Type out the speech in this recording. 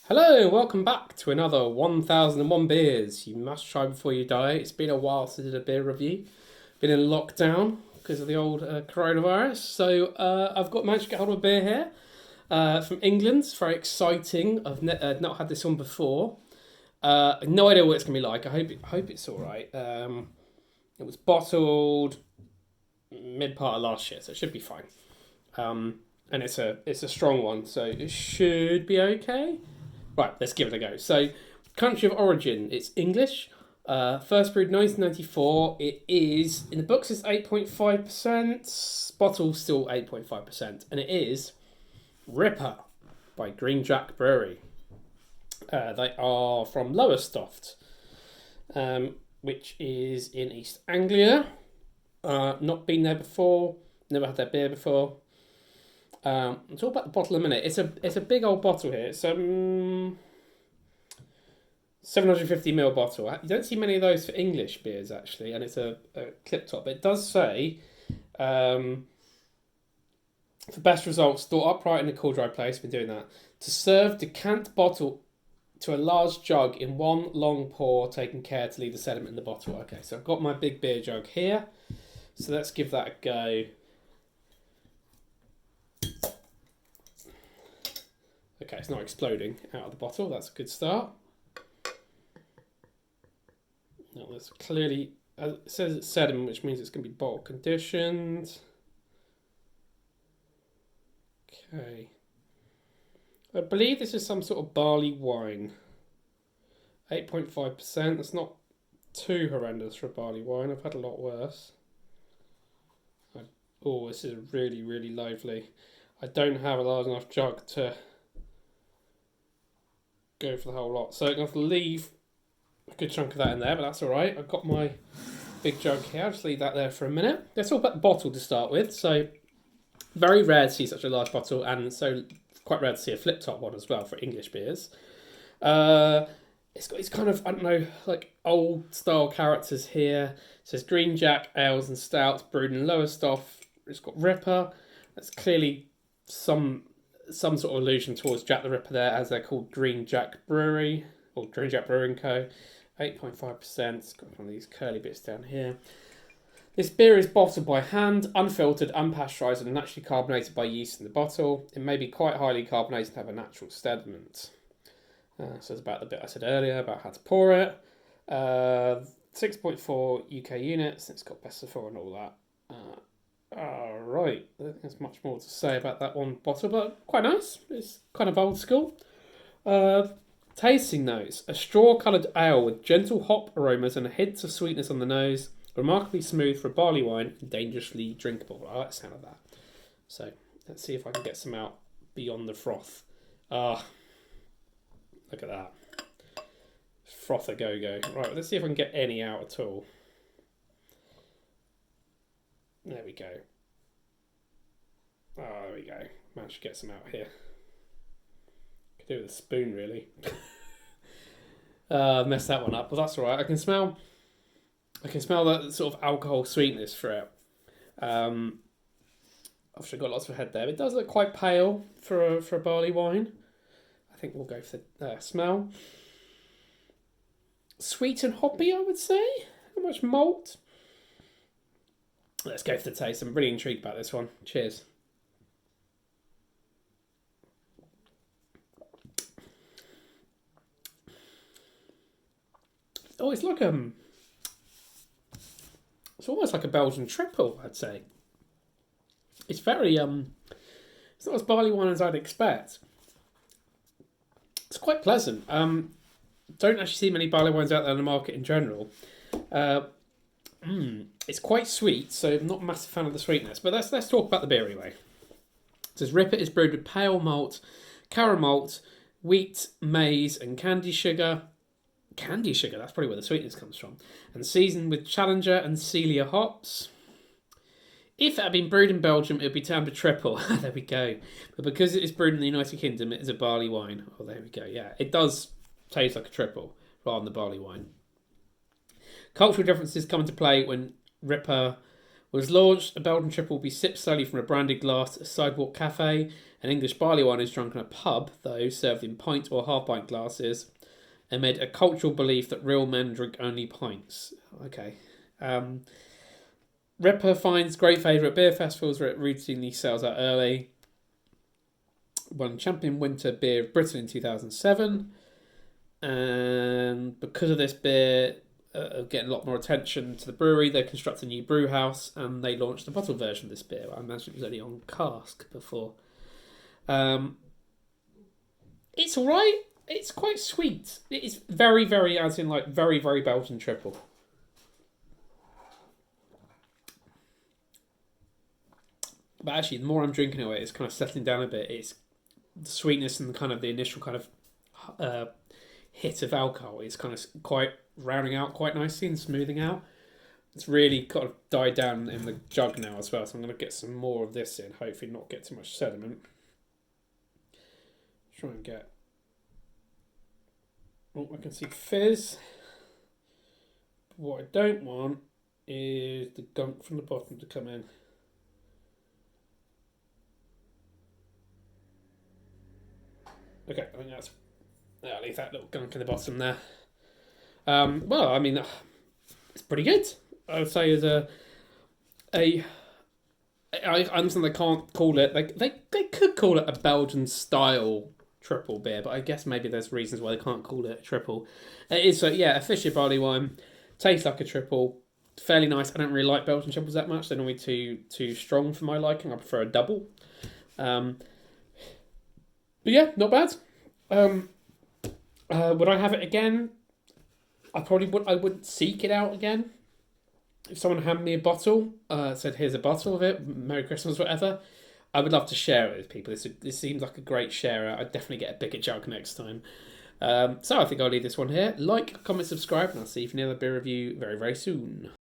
Hello, welcome back to another 1001 Beers You Must Try Before You Die. It's been a while since I did a beer review. Been in lockdown because of the old coronavirus. So I've managed to get hold of a beer here from England. It's very exciting. I've not had this one before. No idea what it's going to be like. I hope it's alright. It was bottled mid part of last year, so it should be fine. And it's a strong one, so it should be okay. Right, let's give it a go. So, country of origin, it's English. First brewed 1994. It is, in the books, it's 8.5%. Bottle still 8.5%. And it is Ripper by Green Jack Brewery. They are from Lowestoft, which is in East Anglia. Not been there before. Never had their beer before. It's all about the bottle in a minute. It's a big old bottle here. It's 750ml bottle. You don't see many of those for English beers actually, and it's a clip top. But it does say for best results, store upright in a cool dry place. Been doing that. To serve, decant bottle to a large jug in one long pour, taking care to leave the sediment in the bottle. Okay, so I've got my big beer jug here. So let's give that a go. Okay, it's not exploding out of the bottle. That's a good start. Now, there's clearly, it says it's sediment, which means it's going to be bottle conditioned. Okay. I believe this is some sort of barley wine. 8.5%. That's not too horrendous for a barley wine. I've had a lot worse. Oh, this is really, really lively. I don't have a large enough jug to go for the whole lot. So I'm going to have to leave a good chunk of that in there, but that's all right. I've got my big jug here. I'll just leave that there for a minute. Let's talk about the bottle to start with. So very rare to see such a large bottle, and so quite rare to see a flip top one as well for English beers. It's kind of, I don't know, like old style characters here. It says Green Jack Ales and Stouts brewed in Lowestoft. It's got Ripper. That's clearly some sort of allusion towards Jack the Ripper there, as they're called Green Jack Brewery or Green Jack Brewing Co. 8.5%. It's got one of these curly bits down here. This beer is bottled by hand, unfiltered, unpasteurised, and naturally carbonated by yeast in the bottle. It may be quite highly carbonated and have a natural sediment. So it's about the bit I said earlier about how to pour it. 6.4 UK units. It's got best of 4 and all that. Right, I don't think there's much more to say about that one bottle, but quite nice. It's kind of old school. Tasting notes: a straw-coloured ale with gentle hop aromas and a hint of sweetness on the nose. Remarkably smooth for a barley wine and dangerously drinkable. I like the sound of that. So let's see if I can get some out beyond the froth. Look at that. Froth a go-go. Right, let's see if I can get any out at all. There we go. There we go. Managed to get some out here. Could do it with a spoon, really. Messed that one up, but that's all right. I can smell that sort of alcohol sweetness for it. Obviously got lots of head there. But it does look quite pale for a barley wine. I think we'll go for the smell. Sweet and hoppy, I would say. Not much malt. Let's go for the taste. I'm really intrigued about this one. Cheers. Oh, it's like it's almost like a Belgian triple, I'd say. It's very it's not as barley wine as I'd expect. It's quite pleasant. Don't actually see many barley wines out there in the market in general. It's quite sweet, so I'm not a massive fan of the sweetness. But let's talk about the beer anyway. It says Ripper is brewed with pale malt, caramel malt, wheat, maize, and candy sugar. Candy sugar, that's probably where the sweetness comes from. And seasoned with Challenger and Celia hops. If it had been brewed in Belgium, it would be termed a triple. There we go. But because it is brewed in the United Kingdom, it is a barley wine. Oh, there we go. Yeah, it does taste like a triple rather than the barley wine. Cultural differences come into play when Ripper Was launched. A Belgian triple will be sipped slowly from a branded glass at a sidewalk cafe. An English barley wine is drunk in a pub, though, served in pint or half-pint glasses. Amid a cultural belief that real men drink only pints. Okay. Ripper finds great favour at beer festivals where it routinely sells out early. Won Champion Winter Beer of Britain in 2007. And because of this beer getting a lot more attention to the brewery, they constructed a new brew house and they launched a bottle version of this beer. I imagine it was only on cask before. It's alright. It's quite sweet. It is very, very, as in like very, very Belgian triple. But actually, the more I'm drinking it, it's kind of settling down a bit. It's the sweetness and kind of the initial kind of hit of alcohol is kind of quite rounding out quite nicely and smoothing out. It's really kind of died down in the jug now as well, so I'm going to get some more of this in, hopefully not get too much sediment. Try and get... Oh, I can see fizz. What I don't want is the gunk from the bottom to come in. Okay, I think that's... I'll leave that little gunk in the bottom there. Well, I mean, it's pretty good. I would say I understand they can't call it... They could call it a Belgian style triple beer, but I guess maybe there's reasons why they can't call it a triple. It is, a Fisher barley wine. Tastes like a triple. Fairly nice. I don't really like Belgian triples that much. They're normally too strong for my liking. I prefer a double. But yeah, not bad. Would I have it again? I wouldn't seek it out again. If someone handed me a bottle, said here's a bottle of it, Merry Christmas, whatever, I would love to share it with people. This seems like a great sharer. I'd definitely get a bigger jug next time. So I think I'll leave this one here. Like, comment, subscribe, and I'll see you for another beer review very, very soon.